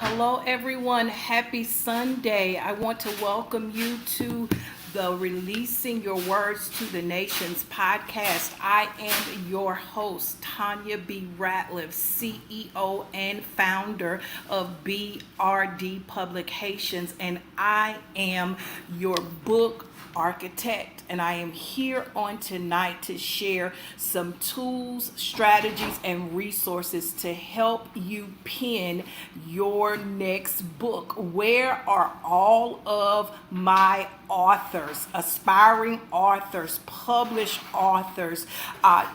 Hello, everyone. Happy Sunday. I want to welcome you to the Releasing Your Words to the Nations podcast. I am your host, Tanya B. Ratliff, CEO and founder of BRD Publications, and I am your book architect, and I am here on tonight to share some tools, strategies, and resources to help you pen your next book. Where are all of my authors, aspiring authors, published authors?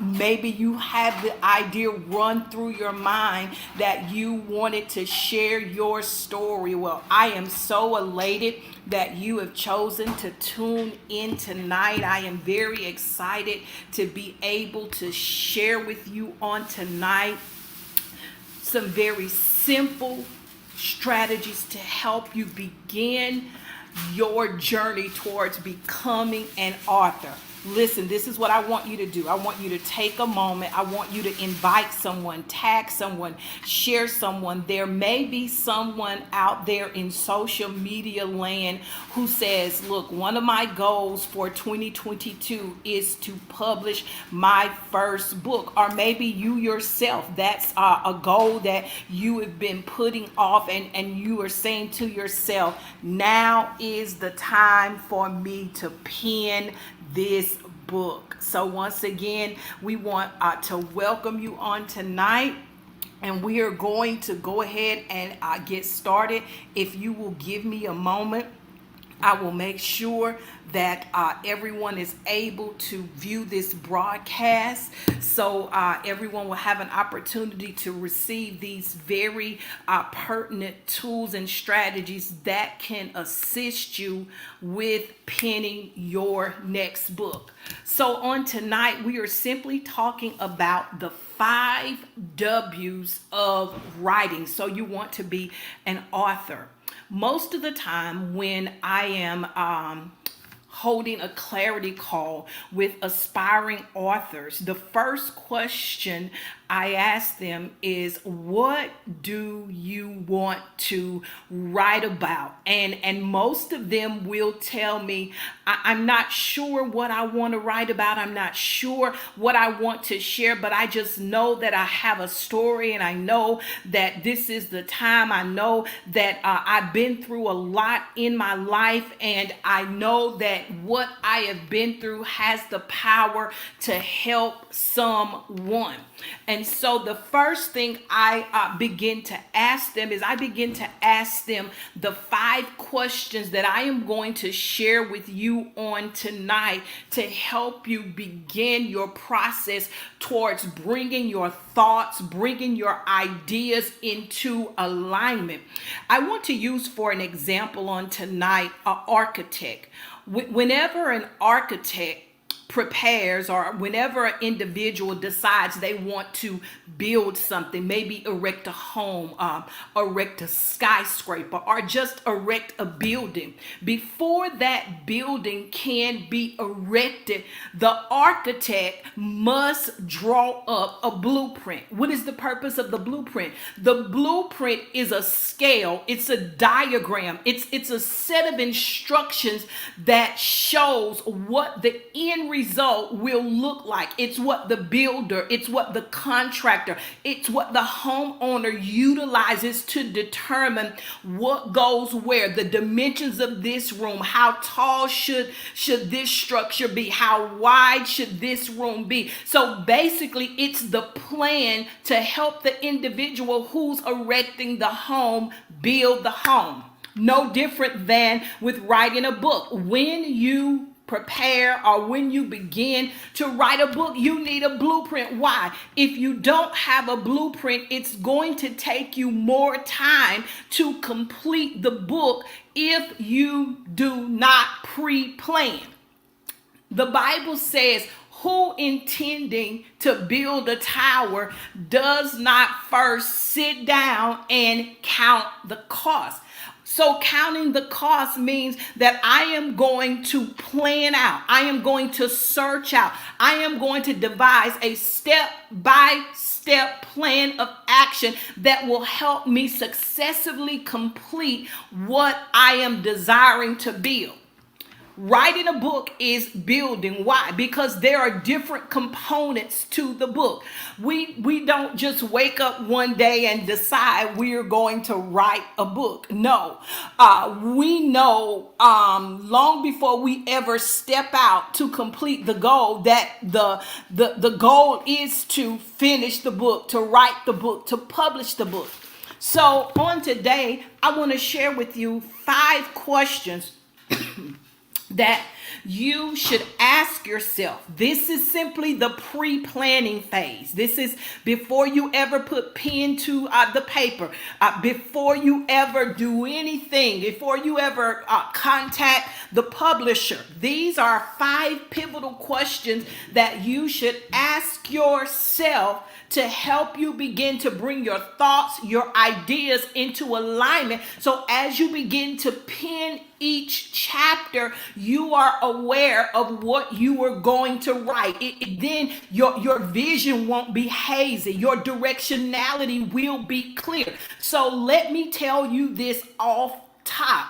Maybe you have the idea run through your mind that you wanted to share your story. Well, I am so elated that you have chosen to tune in tonight. I am very excited to be able to share with you on tonight some very simple strategies to help you begin your journey towards becoming an author. Listen, this is what I want you to do. I want you to take a moment. I want you to invite someone, tag someone, share someone. There may be someone out there in social media land who says, look, one of my goals for 2022 is to publish my first book. Or maybe you yourself, that's a goal that you have been putting off, and you are saying to yourself, now is the time for me to pen this book. So once again, we want to welcome you on tonight, and we are going to go ahead and get started. If you will give me a moment, I will make sure that everyone is able to view this broadcast, so everyone will have an opportunity to receive these very pertinent tools and strategies that can assist you with penning your next book. So on tonight, we are simply talking about the 5 W's of writing. So you want to be an author. Most of the time when I am holding a clarity call with aspiring authors, the first question I ask them is, what do you want to write about? And most of them will tell me, I'm not sure what I want to write about. I'm not sure what I want to share, but I just know that I have a story, and I know that this is the time. I know that I've been through a lot in my life, and I know that what I have been through has the power to help someone. And so the first thing I begin to ask them is, I begin to ask them the 5 questions that I am going to share with you on tonight to help you begin your process towards bringing your thoughts, bringing your ideas into alignment. I want to use for an example on tonight, an architect. Whenever an architect prepares, or whenever an individual decides they want to build something, maybe erect a home, erect a skyscraper, or just erect a building, before that building can be erected, the architect must draw up a blueprint. What is the purpose of the blueprint? The blueprint is a scale, it's a diagram, it's a set of instructions that shows what the end result will look like. It's what the builder, it's what the contractor, it's what the homeowner utilizes to determine what goes where, the dimensions of this room, how tall should this structure be, how wide should this room be. So basically, it's the plan to help the individual who's erecting the home build the home. No different than with writing a book. When you prepare, or when you begin to write a book, you need a blueprint. Why? If you don't have a blueprint, it's going to take you more time to complete the book if you do not pre-plan. The Bible says, who intending to build a tower does not first sit down and count the cost? So counting the cost means that I am going to plan out. I am going to search out. I am going to devise a step-by-step plan of action that will help me successfully complete what I am desiring to build. Writing a book is building. Why? Because there are different components to the book. We don't just wake up one day and decide we're going to write a book. No, we know long before we ever step out to complete the goal that the goal is to finish the book, to write the book, to publish the book. So on today, I want to share with you 5 questions that you should ask yourself. This is simply the pre-planning phase. This is before you ever put pen to the paper, before you ever do anything, before you ever contact the publisher. These are 5 pivotal questions that you should ask yourself to help you begin to bring your thoughts, your ideas into alignment. So as you begin to pen each chapter, you are aware of what you are going to write. Then your vision won't be hazy. Your directionality will be clear. So let me tell you this off top.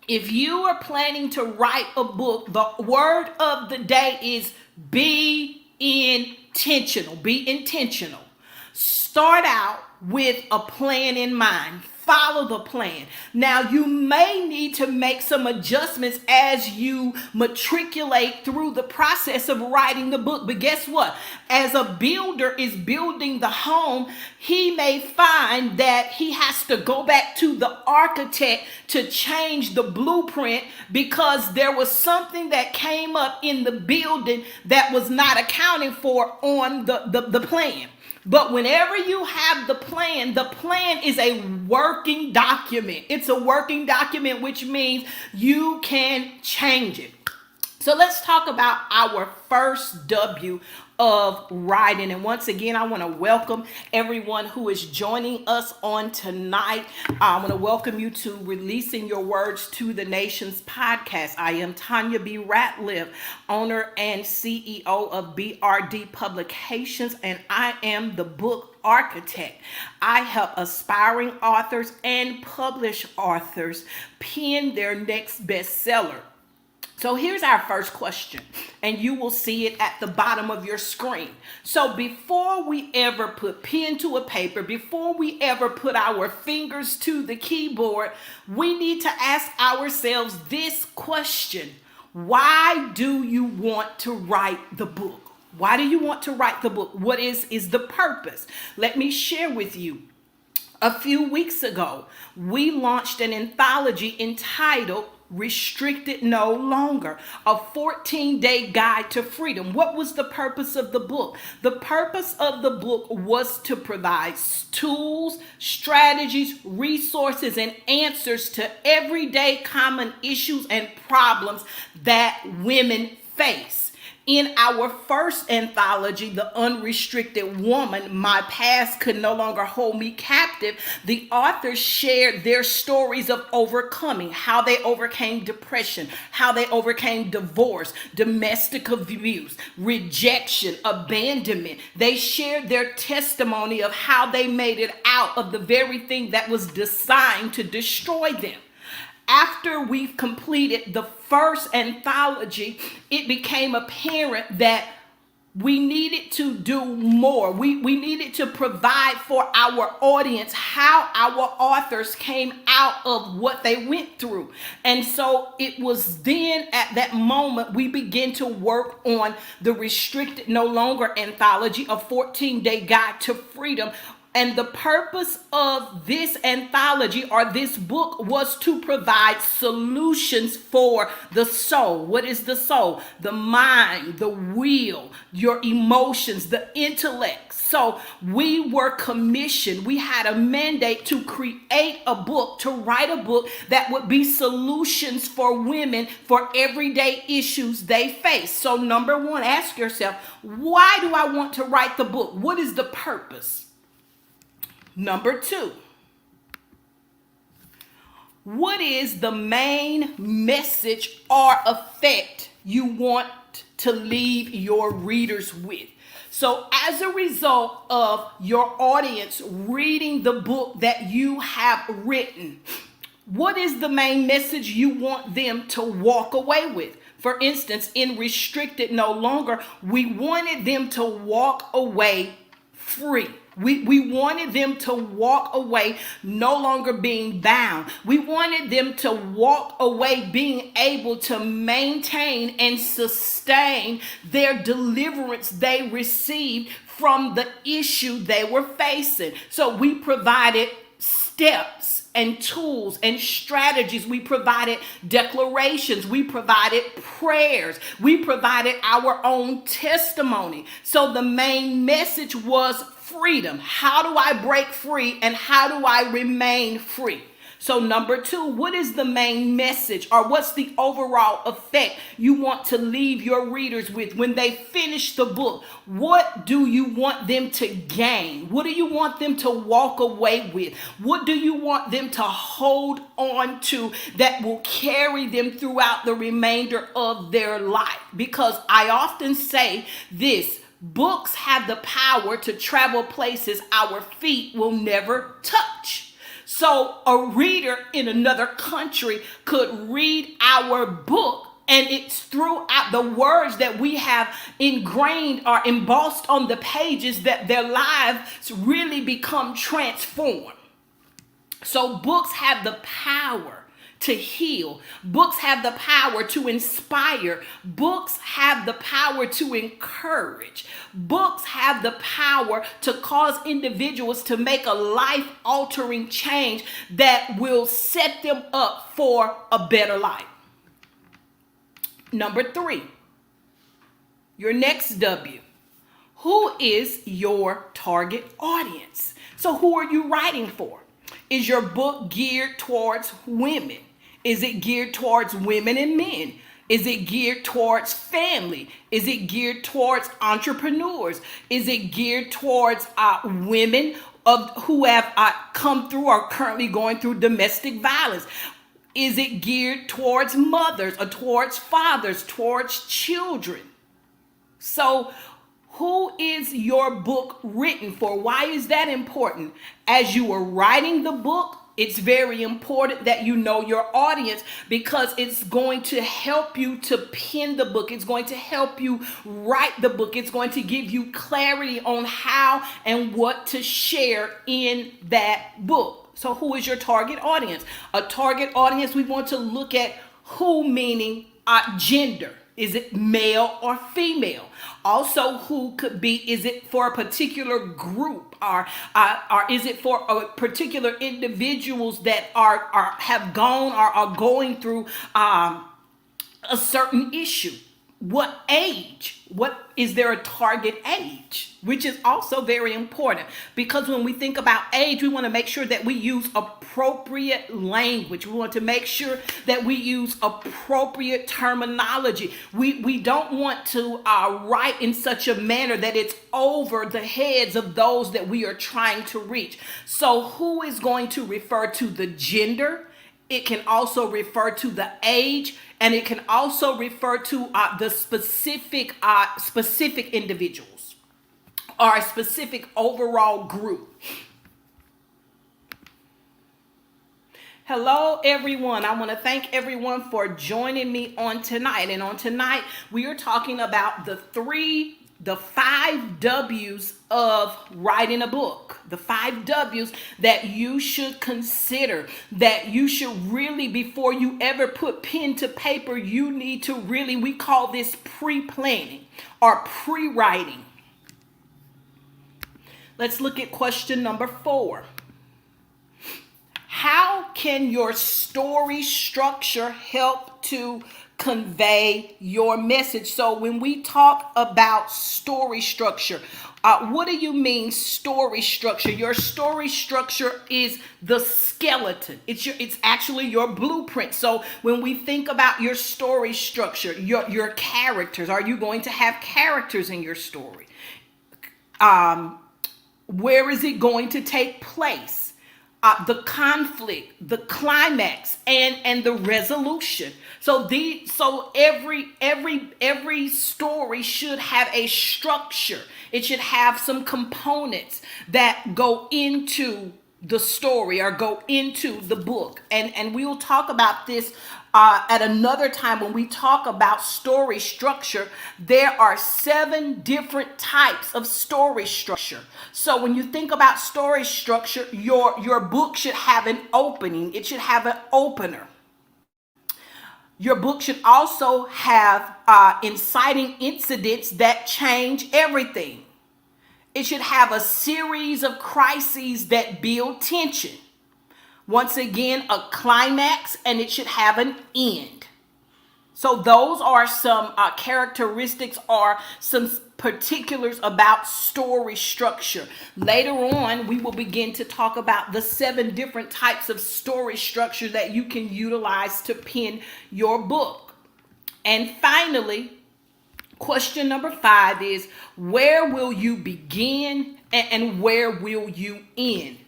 If you are planning to write a book, the word of the day is be intentional. Be intentional. Start out with a plan in mind. Follow the plan. Now, you may need to make some adjustments as you matriculate through the process of writing the book. But guess what? As a builder is building the home, he may find that he has to go back to the architect to change the blueprint because there was something that came up in the building that was not accounted for on the plan. But whenever you have the plan is a working document. It's a working document, which means you can change it. So let's talk about our first W of writing. And once again, I want to welcome everyone who is joining us on tonight. I want to welcome you to Releasing Your Words to the Nations podcast. I am Tanya B. Ratliff, owner and CEO of BRD Publications, and I am the book architect. I help aspiring authors and published authors pen their next bestseller. So here's our first question, and you will see it at the bottom of your screen. So before we ever put pen to a paper, before we ever put our fingers to the keyboard, we need to ask ourselves this question: why do you want to write the book? Why do you want to write the book? What is the purpose? Let me share with you. A few weeks ago, we launched an anthology entitled Restricted No Longer, a 14-day guide to freedom. What was the purpose of the book? The purpose of the book was to provide tools, strategies, resources, and answers to everyday common issues and problems that women face. In our first anthology, The Unrestricted Woman, My Past Could No Longer Hold Me Captive, the authors shared their stories of overcoming, how they overcame depression, how they overcame divorce, domestic abuse, rejection, abandonment. They shared their testimony of how they made it out of the very thing that was designed to destroy them. After we've completed the first anthology, it became apparent that we needed to do more. We needed to provide for our audience how our authors came out of what they went through. And so it was then at that moment we began to work on the Restricted No Longer anthology, a 14-day guide to freedom. And the purpose of this anthology or this book was to provide solutions for the soul. What is the soul? The mind, the will, your emotions, the intellect. So we were commissioned. We had a mandate to create a book, to write a book that would be solutions for women for everyday issues they face. So number one, ask yourself, why do I want to write the book? What is the purpose? Number two, What is the main message or effect you want to leave your readers with? So, as a result of your audience reading the book that you have written, what is the main message you want them to walk away with? For instance, in Restricted No Longer, we wanted them to walk away free. We wanted them to walk away no longer being bound. We wanted them to walk away being able to maintain and sustain their deliverance they received from the issue they were facing. So we provided steps and tools and strategies. We provided declarations. We provided prayers. We provided our own testimony. So the main message was freedom. How do I break free and how do I remain free? So number 2, what is the main message or what's the overall effect you want to leave your readers with when they finish the book? What do you want them to gain? What do you want them to walk away with? What do you want them to hold on to that will carry them throughout the remainder of their life? Because I often say this: books have the power to travel places our feet will never touch. So a reader in another country could read our book, and it's throughout the words that we have ingrained or embossed on the pages that their lives really become transformed. So books have the power to heal. Books have the power to inspire. Books have the power to encourage. Books have the power to cause individuals to make a life-altering change that will set them up for a better life. Number 3, your next W. Who is your target audience? So who are you writing for? Is your book geared towards women? Is it geared towards women and men? Is it geared towards family? Is it geared towards entrepreneurs? Is it geared towards women who have come through or currently going through domestic violence? Is it geared towards mothers or towards fathers, towards children? So who is your book written for? Why is that important? As you are writing the book, it's very important that you know your audience, because it's going to help you to pen the book. It's going to help you write the book. It's going to give you clarity on how and what to share in that book. So who is your target audience? A target audience, we want to look at who, meaning gender. Is it male or female? Also, who could be, is it for a particular group or is it for a particular individuals that have gone or are going through a certain issue? What age? What is there a target age? Which is also very important, because when we think about age, we want to make sure that we use appropriate language. We want to make sure that we use appropriate terminology. We don't want to write in such a manner that it's over the heads of those that we are trying to reach. So who is going to refer to the gender? It can also refer to the age, and it can also refer to the specific individuals or a specific overall group. Hello, everyone. I want to thank everyone for joining me on tonight. And on tonight, we are talking about the 5 W's of writing a book. The 5 W's that you should consider, that you should really, before you ever put pen to paper, you need to really, we call this pre-planning or pre-writing. Let's look at question number 4. How can your story structure help to convey your message? So when we talk about story structure, what do you mean story structure? Your story structure is the skeleton. It's actually your blueprint. So when we think about your story structure, your characters, are you going to have characters in your story? Where is it going to take place? the conflict, the climax, and the resolution. So every story should have a structure. It should have some components that go into the story or go into the book. And we will talk about this at another time when we talk about story structure. There are 7 different types of story structure. So when you think about story structure, your book should have an opening. It should have an opener. Your book should also have inciting incidents that change everything. It should have a series of crises that build tension. Once again, a climax, and it should have an end. So those are some characteristics or some particulars about story structure. Later on, we will begin to talk about the 7 different types of story structure that you can utilize to pen your book. And finally, question number 5 is, where will you begin and where will you end?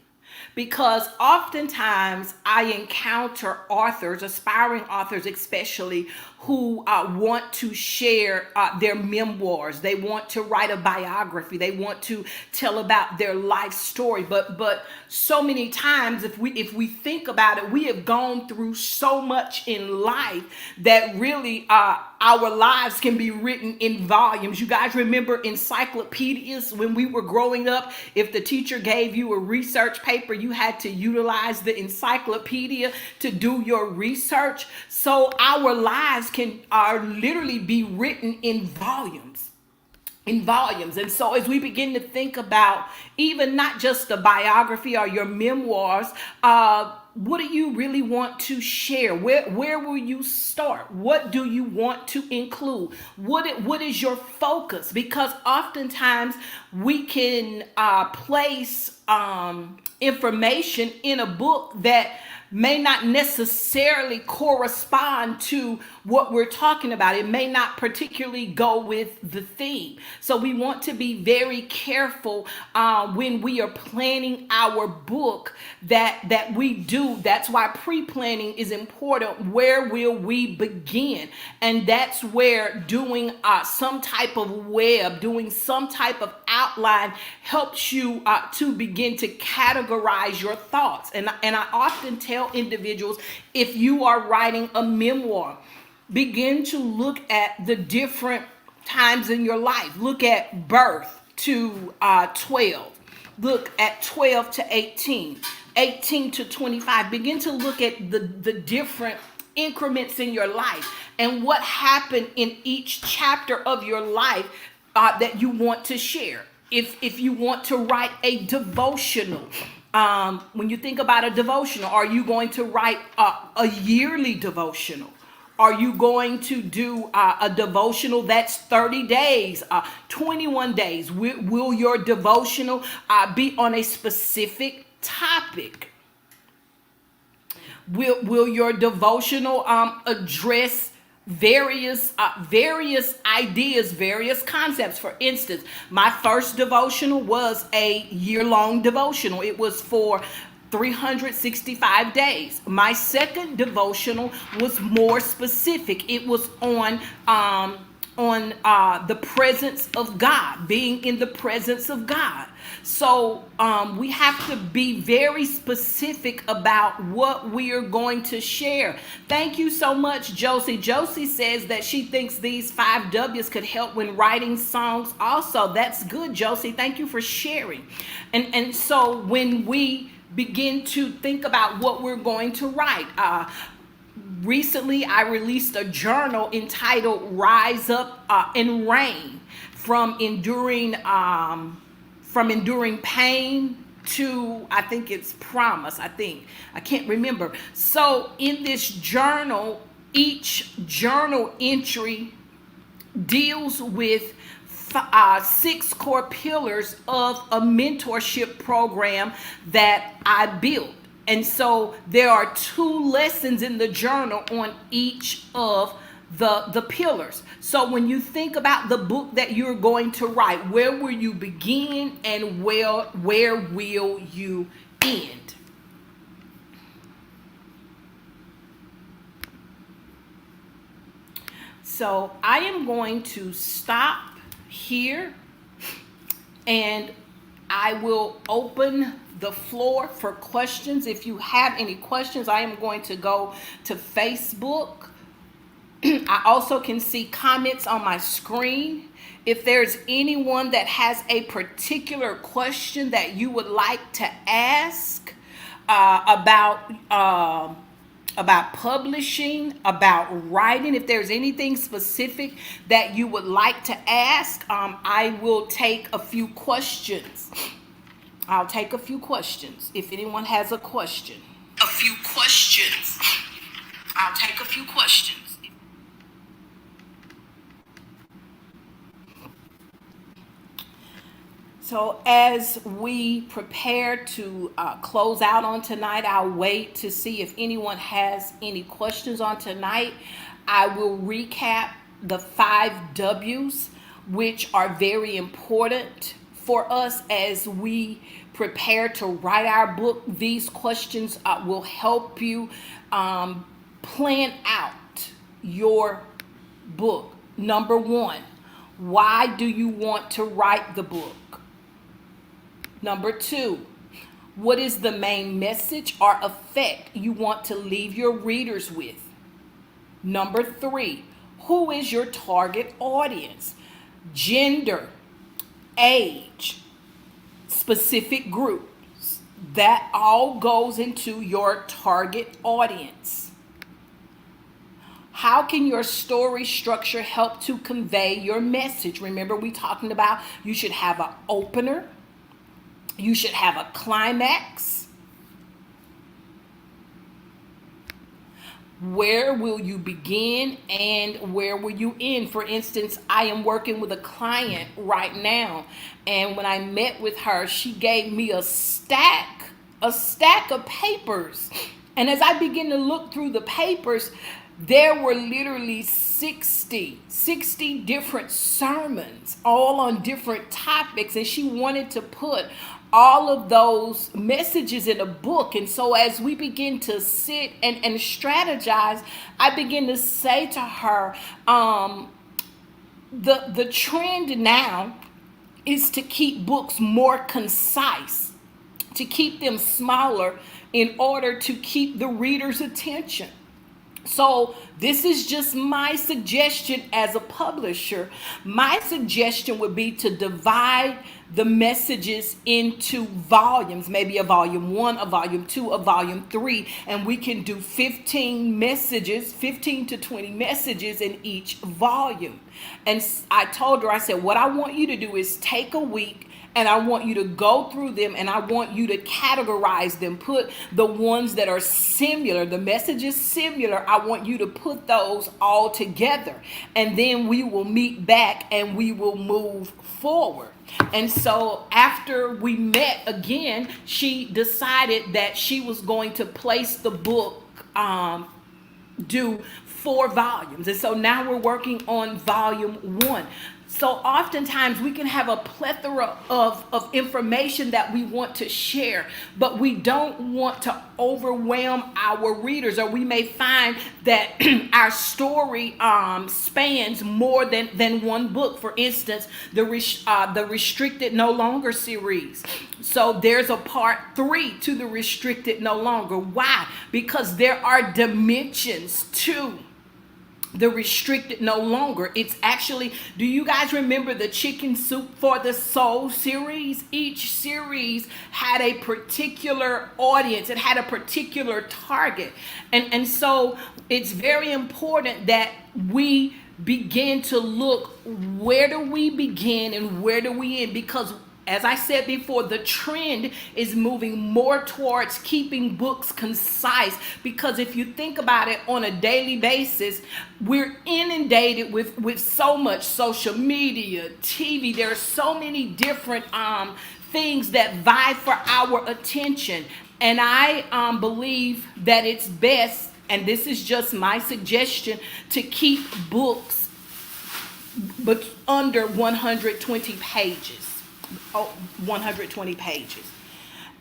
Because oftentimes I encounter authors, aspiring authors especially, who want to share their memoirs. They want to write a biography. They want to tell about their life story. But so many times, if we think about it, we have gone through so much in life that really our lives can be written in volumes. You guys remember encyclopedias when we were growing up? If the teacher gave you a research paper, you had to utilize the encyclopedia to do your research. So our lives are literally be written in volumes. And so as we begin to think about even not just the biography or your memoirs, what do you really want to share? Where will you start? What do you want to include? What is your focus? Because oftentimes we can place information in a book that may not necessarily correspond to what we're talking about. It may not particularly go with the theme. So we want to be very careful when we are planning our book that we do. That's why pre-planning is important. Where will we begin? And that's where doing some type of web, doing some type of outline helps you to begin to categorize your thoughts. And I often tell individuals, if you are writing a memoir, begin to look at the different times in your life. Look at birth to 12. Look at 12 to 18, 18 to 25. Begin to look at the different increments in your life and what happened in each chapter of your life that you want to share. If you want to write a devotional, when you think about a devotional, are you going to write a yearly devotional? Are you going to do a devotional that's 30 days, 21 days? Will your devotional be on a specific topic? Will your devotional address various ideas, various concepts? For instance, my first devotional was a year-long devotional. It was for 365 days. My second devotional was more specific. It was on the presence of God, being in the presence of God. So we have to be very specific about what we are going to share. Thank you so much, Josie. Josie says that she thinks these 5 W's could help when writing songs also. That's good, Josie. Thank you for sharing. And so when we begin to think about what we're going to write, recently I released a journal entitled Rise Up and Reign, from enduring pain to, I think it's promise. I can't remember. So in this journal, each journal entry deals with 6 core pillars of a mentorship program that I built. And so there are 2 lessons in the journal on each of the pillars. So when you think about the book that you're going to write, where will you begin and where will you end? So I am going to stop here and I will open the floor for questions. If you have any questions, I am going to go to Facebook. I also can see comments on my screen. If there's anyone that has a particular question that you would like to ask about publishing, about writing, if there's anything specific that you would like to ask, I will take a few questions. I'll take a few questions if anyone has a question. A few questions. I'll take a few questions. So as we prepare to close out on tonight, I'll wait to see if anyone has any questions on tonight. I will recap the 5'W's, which are very important for us as we prepare to write our book. These questions will help you plan out your book. Number one, why do you want to write the book? Number two, what is the main message or effect you want to leave your readers with? Number three, who is your target audience? Gender, age, specific groups. That all goes into your target audience. How can your story structure help to convey your message? Remember, we talking about you should have an opener. You should have a climax. Where will you begin and where will you end? For instance, I am working with a client right now, and when I met with her, she gave me a stack of papers. And as I began to look through the papers, there were literally 60 different sermons, all on different topics, and she wanted to put all of those messages in a book. And so as we begin to sit and strategize, I begin to say to her, the trend now is to keep books more concise, to keep them smaller in order to keep the reader's attention. So this is just my suggestion as a publisher. My suggestion would be to divide the messages into volumes, maybe a volume 1, a volume 2, a volume 3, and we can do 15 messages, 15 to 20 messages in each volume. And I told her, I said, what I want you to do is take a week, and I want you to go through them, and I want you to categorize them. Put the ones that are similar, the messages similar, I want you to put those all together. And then we will meet back and we will move forward. And so after we met again, she decided that she was going to place the book, do 4 volumes. And so now we're working on volume 1. So oftentimes we can have a plethora of information that we want to share, but we don't want to overwhelm our readers, or we may find that our story spans more than one book. For instance, the Restricted No Longer series. So there's a part 3 to the Restricted No Longer. Why? Because there are dimensions to the Restricted No Longer. It's actually, do you guys remember the Chicken Soup for the Soul series? Each series had a particular audience. It had a particular target. And so it's very important that we begin to look, where do we begin and where do we end? Because as I said before, the trend is moving more towards keeping books concise, because if you think about it on a daily basis, we're inundated with so much social media, TV. There are so many different things that vie for our attention. And I believe that it's best, and this is just my suggestion, to keep books but under 120 pages. 120 pages.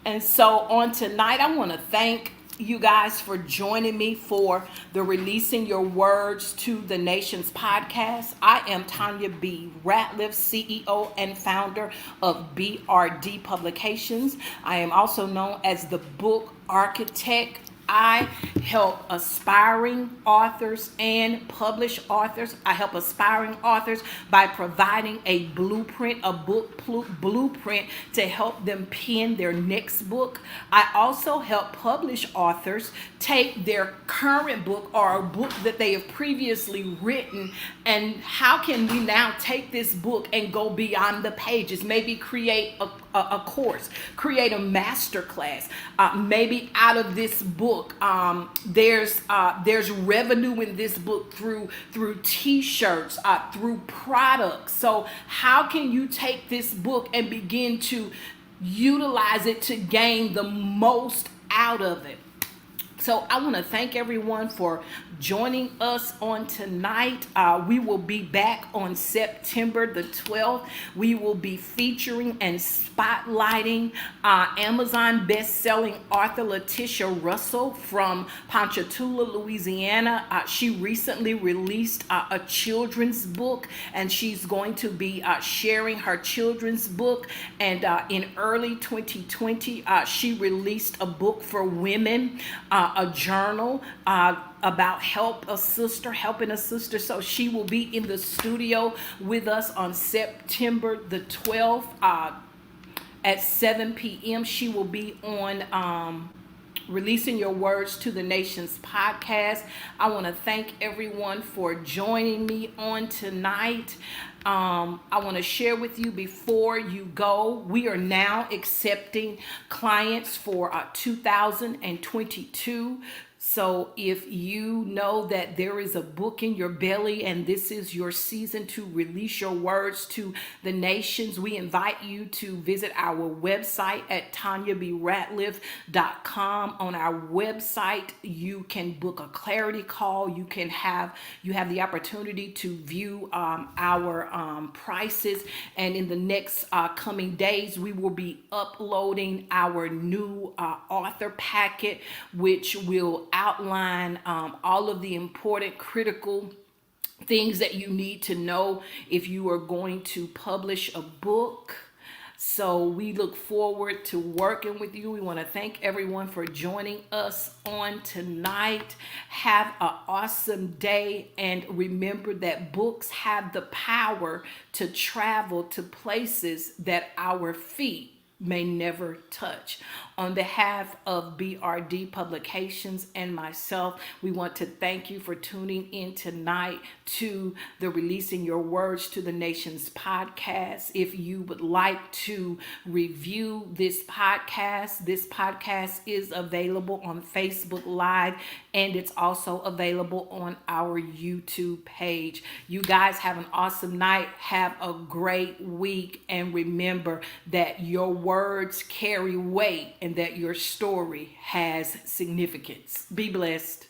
And so on tonight, I want to thank you guys for joining me for the Releasing Your Words to the Nations podcast. I am Tanya B. Ratliff, CEO and founder of BRD Publications. I am also known as the book architect. I help aspiring authors and published authors. I help aspiring authors by providing a blueprint, a book blueprint to help them pen their next book. I also help published authors take their current book or a book that they have previously written, and how can we now take this book and go beyond the pages, maybe create a course, create a master class. Maybe out of this book, there's revenue in this book through T-shirts, through products. So how can you take this book and begin to utilize it to gain the most out of it? So I want to thank everyone for joining us on tonight. We will be back on September the 12th. We will be featuring and spotlighting Amazon best-selling author Letitia Russell from Ponchatoula, Louisiana. She recently released a children's book, and she's going to be sharing her children's book. And in early 2020, she released a book for women, a journal about helping a sister. So she will be in the studio with us on September the 12th at 7 p.m. She will be on Releasing Your Words to the Nations podcast. I want to thank everyone for joining me on tonight. I want to share with you before you go, we are now accepting clients for 2022. So if you know that there is a book in your belly and this is your season to release your words to the nations, we invite you to visit our website at TanyaBRatliff.com. On our website, you can book a clarity call. You have the opportunity to view our prices. And in the next coming days, we will be uploading our new author packet, which will outline all of the important critical things that you need to know if you are going to publish a book. So we look forward to working with you. We want to thank everyone for joining us on tonight. Have an awesome day, and remember that books have the power to travel to places that our feet may never touch. On behalf of BRD Publications and myself, we want to thank you for tuning in tonight to the Releasing Your Words to the Nations podcast. If you would like to review this podcast is available on Facebook Live, and it's also available on our YouTube page. You guys have an awesome night. Have a great week, and remember that your words carry weight and that your story has significance. Be blessed.